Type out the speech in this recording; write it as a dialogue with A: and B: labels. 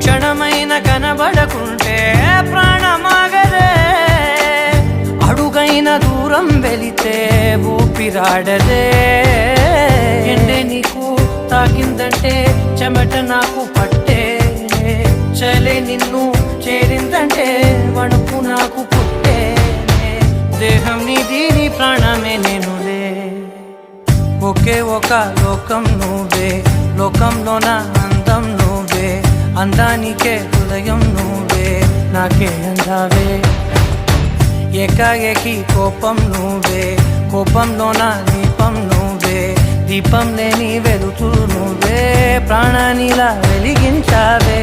A: క్షణమైన కనబడకుంటే ప్రాణమాగదే, అడుగైన దూరం వెళితే ఊపిరాడదే. ఎండే నీకు తాకిందంటే చెమట నాకు పట్టే, చలే నిన్ను చేరిందంటే వణుకు నాకు పుట్టే. దేహం నీది నీ ప్రాణమే నేనులే, ఒకే ఒక లోకం నువ్వే, లోకంలోన అందం నువ్వే, అందానికే హృదయం నువ్వే, నాకే అందావే. ఏకాఏకి కోపం నువ్వే, కోపంలోన దీపం నువ్వే, దీపం లేని వెలుతురు నువ్వే, ప్రాణానిలా వెలిగించావే.